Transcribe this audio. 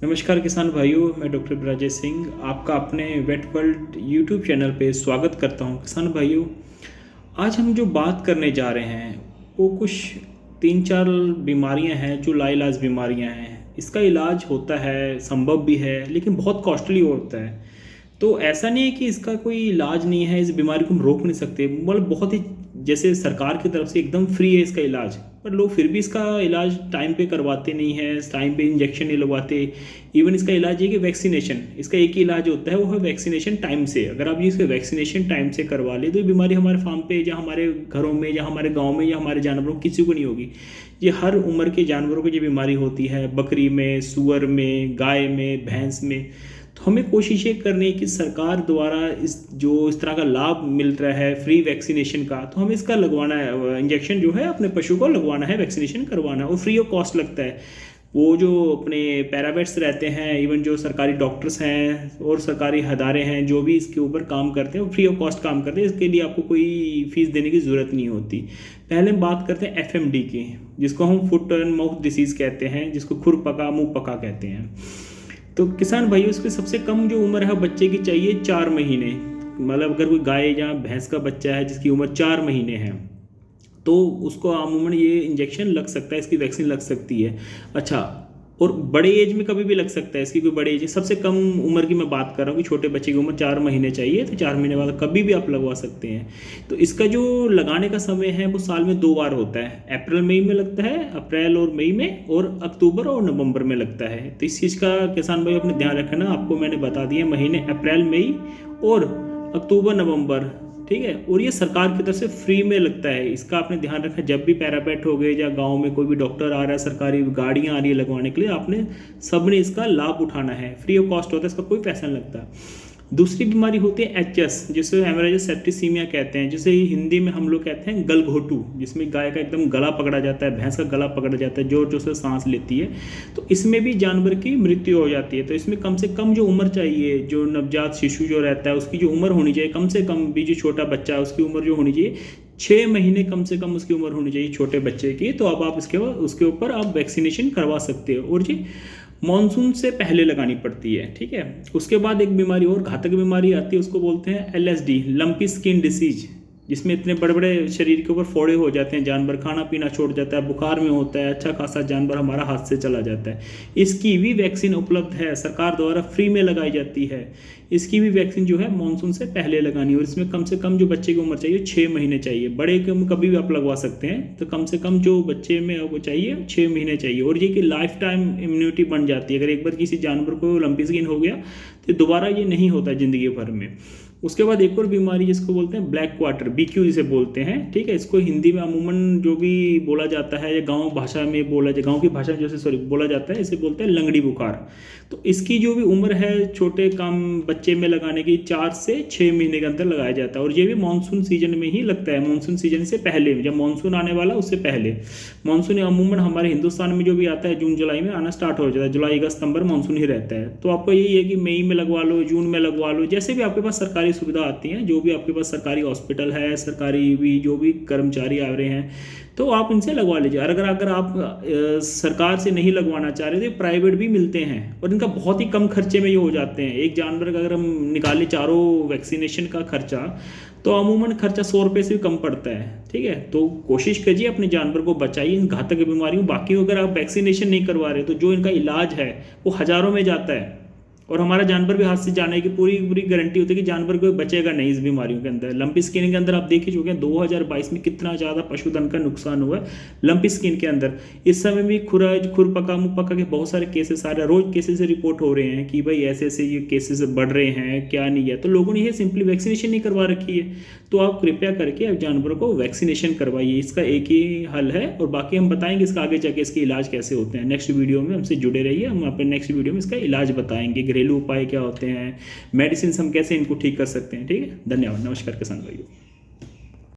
नमस्कार किसान भाइयों, मैं डॉक्टर राजेश सिंह आपका अपने वेट वर्ल्ड यूट्यूब चैनल पे स्वागत करता हूं। किसान भाइयों, आज हम जो बात करने जा रहे हैं वो कुछ 3-4 बीमारियां हैं जो लाइलाज बीमारियां हैं। इसका इलाज होता है, संभव भी है, लेकिन बहुत कॉस्टली होता है। तो ऐसा नहीं है कि इसका कोई इलाज नहीं है, इस बीमारी को हम रोक नहीं सकते। मतलब बहुत ही जैसे सरकार की तरफ से एकदम फ्री है इसका इलाज, पर लोग फिर भी इसका इलाज टाइम पे करवाते नहीं है, टाइम पे इंजेक्शन नहीं लगवाते। इवन इसका इलाज है कि वैक्सीनेशन, इसका एक ही इलाज होता है, वो है वैक्सीनेशन टाइम से। अगर आप इसके वैक्सीनेशन टाइम से करवा ले तो ये बीमारी हमारे फार्म पे या हमारे घरों में या हमारे गाँव में या हमारे जानवरों किसी को नहीं होगी। ये हर उम्र के जानवरों को ये बीमारी होती है, बकरी में, सुअर में, गाय में, भैंस में। तो हमें कोशिश ये करनी है कि सरकार द्वारा इस तरह का लाभ मिल रहा है फ्री वैक्सीनेशन का, तो हमें इसका लगवाना है। इंजेक्शन जो है अपने पशु को लगवाना है, वैक्सीनेशन करवाना है, और फ्री ऑफ कॉस्ट लगता है। वो जो अपने पैरावेट्स रहते हैं, इवन जो सरकारी डॉक्टर्स हैं और सरकारी हदारे हैं जो भी इसके ऊपर काम करते हैं, वो फ्री ऑफ कॉस्ट काम करते हैं। इसके लिए आपको कोई फीस देने की ज़रूरत नहीं होती। पहले हम बात करते हैं FMD की, जिसको हम फुट एंड माउथ डिसीज़ कहते हैं, जिसको खुर पका मुँह पका कहते हैं। तो किसान भाइयों, इसकी सबसे कम जो उम्र है बच्चे की चाहिए 4 महीने। मतलब अगर कोई गाय या भैंस का बच्चा है जिसकी उम्र 4 महीने है, तो उसको अमूमन ये इंजेक्शन लग सकता है, इसकी वैक्सीन लग सकती है। अच्छा, और बड़े एज में कभी भी लग सकता है इसकी, कोई बड़े एज, सबसे कम उम्र की मैं बात कर रहा हूँ कि छोटे बच्चे की उम्र 4 महीने चाहिए, तो 4 महीने बाद कभी भी आप लगवा सकते हैं। तो इसका जो लगाने का समय है वो साल में 2 बार होता है। अप्रैल मई में लगता है, अप्रैल और मई में, और अक्टूबर और नवंबर में लगता है। तो इस चीज़ का किसान भाई अपने ध्यान रखना। आपको मैंने बता दिया महीने अप्रैल मई और अक्टूबर नवंबर, ठीक है। और ये सरकार की तरफ से फ्री में लगता है, इसका आपने ध्यान रखना। जब भी पैरापेट हो गए या गांव में कोई भी डॉक्टर आ रहा है, सरकारी गाड़ियां आ रही है लगवाने के लिए, आपने सबने इसका लाभ उठाना है। फ्री ऑफ कॉस्ट होता है, इसका कोई पैसा नहीं लगता। दूसरी बीमारी होती है HS, जिसे हेमोरेजिक सेप्टिसीमिया कहते हैं, जिसे हिंदी में हम लोग कहते हैं गलघोटू, जिसमें गाय का एकदम गला पकड़ा जाता है, भैंस का गला पकड़ा जाता है, जोर जोर से सांस लेती है। तो इसमें भी जानवर की मृत्यु हो जाती है। तो इसमें कम से कम जो उम्र चाहिए, जो नवजात शिशु जो रहता है उसकी जो उम्र होनी चाहिए, कम से कम भी जो छोटा बच्चा है उसकी उम्र जो होनी चाहिए 6 महीने कम से कम उसकी उम्र होनी चाहिए छोटे बच्चे की। तो अब आप उसके ऊपर आप वैक्सीनेशन करवा सकते हो, और जी मानसून से पहले लगानी पड़ती है, ठीक है। उसके बाद एक बीमारी और घातक बीमारी आती है, उसको बोलते हैं LSD, लंपी स्किन डिसीज, जिसमें इतने बड़े बड़े शरीर के ऊपर फोड़े हो जाते हैं, जानवर खाना पीना छोड़ जाता है, बुखार में होता है, अच्छा खासा जानवर हमारा हाथ से चला जाता है। इसकी भी वैक्सीन उपलब्ध है, सरकार द्वारा फ्री में लगाई जाती है। इसकी भी वैक्सीन जो है मानसून से पहले लगानी है, और इसमें कम से कम जो बच्चे की उम्र चाहिए 6 महीने चाहिए। बड़े की उम्र कभी भी आप लगवा सकते हैं, तो कम से कम जो बच्चे में वो चाहिए 6 महीने चाहिए। और ये कि लाइफ टाइम इम्यूनिटी बन जाती है। अगर एक बार किसी जानवर को लंपी स्किन हो गया तो दोबारा ये नहीं होता ज़िंदगी भर में। उसके बाद एक और बीमारी जिसको बोलते हैं ब्लैक क्वार्टर, BQ जिसे बोलते हैं, ठीक है। इसको हिंदी में अमूमन जो भी बोला जाता है या गांव भाषा में बोला जाए, गांव की भाषा में जैसे बोला जाता है, इसे बोलते हैं लंगड़ी बुखार। तो इसकी जो भी उम्र है छोटे कम बच्चे में लगाने की 4 से 6 महीने के अंदर लगाया जाता है, और ये भी मानसून सीजन में ही लगता है। मानसून सीजन से पहले, जब मानसून आने वाला उससे पहले। मानसून अमूमन हमारे हिंदुस्तान में जो भी आता है जून जुलाई में आना स्टार्ट हो जाता है, जुलाई अगस्त सितंबर मानसून ही रहता है। तो आपको यही है कि मई में लगवा लो, जून में लगवा लो, जैसे भी आपके पास सरकारी सुविधा आती है, जो भी आपके पास सरकारी हॉस्पिटल है, सरकारी भी जो भी कर्मचारी आ रहे हैं, तो आप इनसे लगवा लीजिए। अगर आप सरकार से नहीं लगवाना चाह रहे तो प्राइवेट भी मिलते हैं, और इनका बहुत ही कम खर्चे में ये हो जाते हैं। एक जानवर का अगर हम निकालें चारों वैक्सीनेशन का खर्चा, तो अमूमन खर्चा 100 रुपये से भी कम पड़ता है, ठीक है। तो कोशिश कीजिए अपने जानवर को बचाइए इन घातक बीमारियों। बाकी अगर आप वैक्सीनेशन नहीं करवा रहे तो जो इनका इलाज है वो हज़ारों में जाता है, और हमारा जानवर भी हाथ से जाने की पूरी पूरी गारंटी होती है कि जानवर कोई बचेगा नहीं इस बीमारियों के अंदर। लंपी स्किन के अंदर आप देख ही चुके हैं 2022 में कितना ज़्यादा पशुधन का नुकसान हुआ है लंपी स्किन के अंदर। इस समय भी खुर पका मुँह पका के बहुत सारे केसेस आ रहे हैं, रोज केसेस से रिपोर्ट हो रहे हैं कि भाई ऐसे ऐसे ये केसेस बढ़ रहे हैं, क्या नहीं है। तो लोगों ने ये सिंपली वैक्सीनेशन नहीं करवा रखी है। तो आप कृपया करके अब जानवरों को वैक्सीनेशन करवाइए, इसका एक ही हल है। और बाकी हम बताएंगे इसका आगे जाके इसके इलाज कैसे होते हैं। नेक्स्ट वीडियो में हमसे जुड़े रहिए, हम अपने नेक्स्ट वीडियो में इसका इलाज बताएंगे, घरेलू उपाय क्या होते हैं, मेडिसिन हम कैसे इनको ठीक कर सकते हैं, ठीक है। धन्यवाद, नमस्कार किसान भाइयों।